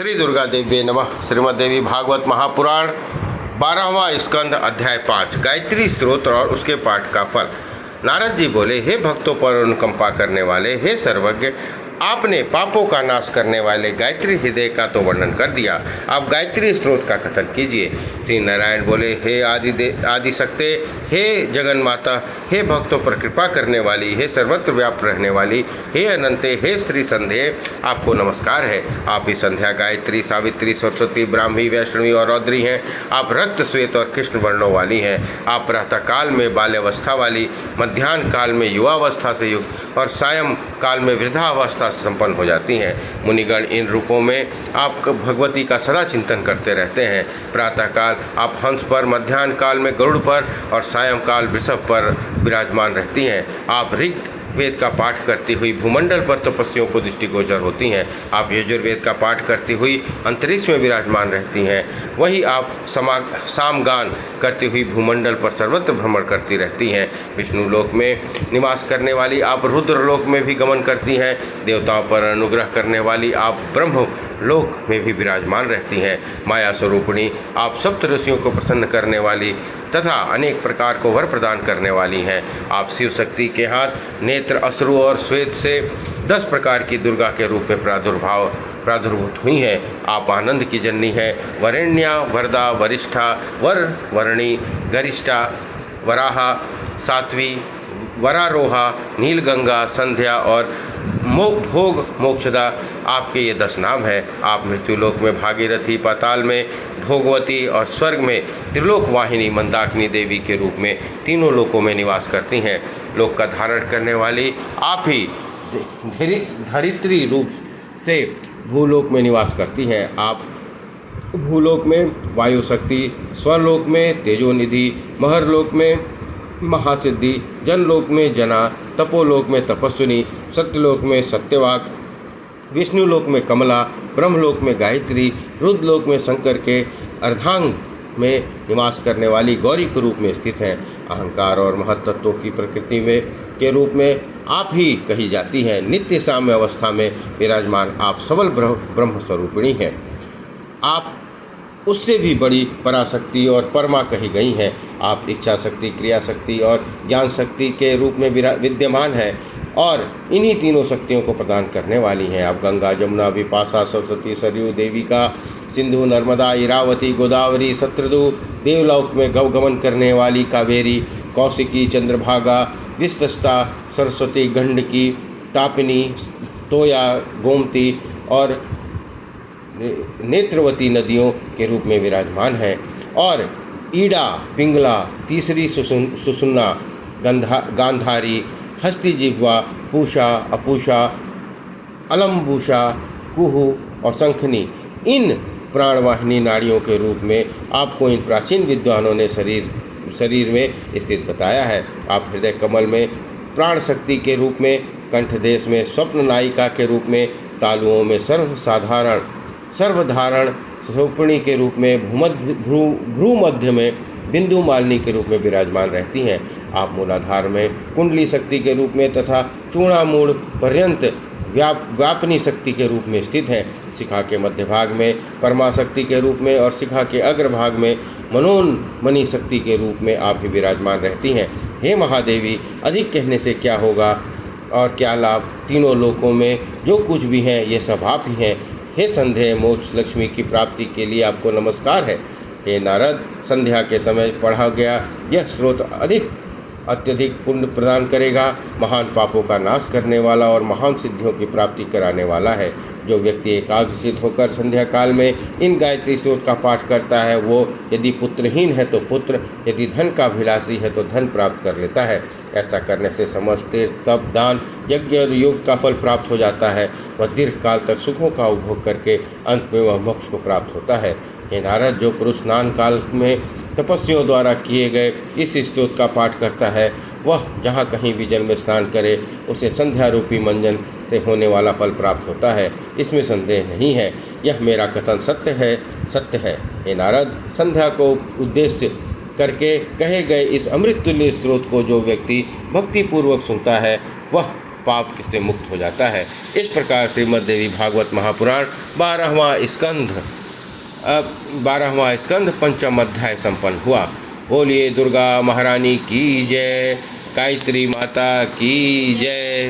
श्री दुर्गा देवी नमः। श्रीमद्देवी भागवत महापुराण 12वां स्कंद अध्याय 5 गायत्री स्तोत्र और उसके पाठ का फल। नारद जी बोले, हे भक्तों पर अनुकंपा करने वाले, हे सर्वज्ञ, आपने पापों का नाश करने वाले गायत्री हृदय का तो वर्णन कर दिया, आप गायत्री स्त्रोत का कथन कीजिए। श्री नारायण बोले, हे आदि शक्ति, हे जगन माता, हे भक्तों पर कृपा करने वाली, हे सर्वत्र व्याप्त रहने वाली, हे अनंते, हे श्री संध्या, आपको नमस्कार है। आप ही संध्या गायत्री, सावित्री, सरस्वती, ब्राह्मी, वैष्णवी और रौद्री हैं। आप रक्त, श्वेत और कृष्ण वर्णों वाली हैं। आप प्रातः काल में बाल्यावस्था वाली, मध्याह्न काल में युवावस्था से युक्त और सायं काल में वृद्धावस्था से संपन्न हो जाती हैं। मुनिगण इन रूपों में आप भगवती का सदा चिंतन करते रहते हैं। प्रातःकाल आप हंस पर, मध्याह्न काल में गरुड़ पर और सायंकाल वृषभ पर विराजमान रहती हैं। आप ऋग वेद का पाठ करती हुई भूमंडल पर तपस्वियों को दृष्टिगोचर होती हैं। आप यजुर्वेद का पाठ करती हुई अंतरिक्ष में विराजमान रहती हैं। वही आप सामगान करती हुई भूमंडल पर सर्वत्र भ्रमण करती रहती हैं। विष्णु लोक में निवास करने वाली आप रुद्रलोक में भी गमन करती हैं। देवताओं पर अनुग्रह करने वाली आप ब्रह्म लोक में भी विराजमान रहती हैं। माया स्वरूपिणी आप सप्त ऋषियों को प्रसन्न करने वाली तथा अनेक प्रकार को वर प्रदान करने वाली हैं। आप शिव शक्ति के हाथ, नेत्र, अश्रु और श्वेत से 10 प्रकार की दुर्गा के रूप में प्रादुर्भूत हुई हैं। आप आनंद की जननी हैं। वरेण्या, वरदा, वरिष्ठा, वर्णी, गरिष्ठा, वराहा, सात्वी, वरारोहा, नीलगंगा, संध्या और भोग मोक्षदा आपके ये 10 नाम हैं। आप मृत्युलोक में भागीरथी, पाताल में भोगवती और स्वर्ग में त्रिलोक वाहिनी मंदाकिनी देवी के रूप में तीनों लोकों में निवास करती हैं। लोक का धारण करने वाली आप ही धरित्री रूप से भूलोक में निवास करती हैं। आप भूलोक में वायु शक्ति, स्वरलोक में तेजोनिधि, महरलोक में महासिद्धि, जनलोक में जना, तपोलोक में तपस्विनी, सत्यलोक में सत्यवाक, विष्णुलोक में कमला, ब्रह्मलोक में गायत्री, रुद्रलोक में शंकर के अर्धांग में निवास करने वाली गौरी के रूप में स्थित हैं। अहंकार और महत्त्वों की प्रकृति में के रूप में आप ही कही जाती हैं। नित्य साम्य अवस्था में विराजमान आप सबल ब्रह्म स्वरूपिणी हैं। आप उससे भी बड़ी पराशक्ति और परमा कही गई हैं। आप इच्छा शक्ति, क्रिया शक्ति और ज्ञान शक्ति के रूप में विद्यमान हैं और इन्हीं तीनों शक्तियों को प्रदान करने वाली हैं। आप गंगा, जमुना, विपाशा, सरस्वती, सरयू, देविका, सिंधु, नर्मदा, इरावती, गोदावरी, शत्रदु, देवलोक में गमन करने वाली कावेरी, कौशिकी, चंद्रभागा, विस्तस्ता, सरस्वती, गंडकी, तापिनी, तोया, गोमती और नेत्रवती नदियों के रूप में विराजमान है। और ईड़ा, पिंगला, तीसरी सुसुन्ना, गांधारी, हस्ती जिह्वा, पूषा, अपूषा, अलम्बुषा, कुहू और शंखनी, इन प्राणवाहिनी नाड़ियों के रूप में आपको इन प्राचीन विद्वानों ने शरीर में स्थित बताया है। आप हृदय कमल में प्राण शक्ति के रूप में, कंठदेश में स्वप्न नायिका के रूप में, तालुओं में सर्वधारण स्वरूपिणी के रूप में, भ्रू मध्य में बिंदु मालिनी के रूप में विराजमान रहती हैं। आप मूलाधार में कुंडली शक्ति के रूप में तथा चूड़ामूड़ पर्यंत व्यापनी शक्ति के रूप में स्थित हैं। शिखा के मध्य भाग में परमाशक्ति के रूप में और शिखा के अग्रभाग में मनोन्मनी शक्ति के रूप में आप ही विराजमान रहती हैं। हे महादेवी, अधिक कहने से क्या होगा और क्या लाभ। तीनों लोकों में जो कुछ भी हैं ये सब आप ही हैं। हे संध्या, मोक्ष लक्ष्मी की प्राप्ति के लिए आपको नमस्कार है। हे नारद, संध्या के समय पढ़ा गया यह स्रोत अत्यधिक पुण्य प्रदान करेगा, महान पापों का नाश करने वाला और महान सिद्धियों की प्राप्ति कराने वाला है। जो व्यक्ति एकाग्रचित होकर संध्या काल में इन गायत्री स्त्रोत का पाठ करता है, वो यदि पुत्रहीन है तो पुत्र, यदि धन का अभिलाषी है तो धन प्राप्त कर लेता है। ऐसा करने से समस्त तप, दान, यज्ञ और योग का फल प्राप्त हो जाता है। वह दीर्घ काल तक सुखों का उपभोग करके अंत में वह मोक्ष को प्राप्त होता है। हे नारद, जो पुरुष स्नान काल में तपस्वियों द्वारा किए गए इस स्तोत्र का पाठ करता है, वह जहाँ कहीं भी जल में स्नान करे उसे संध्या रूपी मंजन से होने वाला फल प्राप्त होता है। इसमें संदेह नहीं है। यह मेरा कथन सत्य है। हे नारद, संध्या को उद्देश्य करके कहे गए इस अमृत तुल्य स्रोत को जो व्यक्ति भक्तिपूर्वक सुनता है, वह पाप से मुक्त हो जाता है। इस प्रकार श्रीमद् देवी भागवत महापुराण 12वां स्कंध पंचम अध्याय संपन्न हुआ। बोलिए दुर्गा महारानी की जय, गायत्री माता की जय।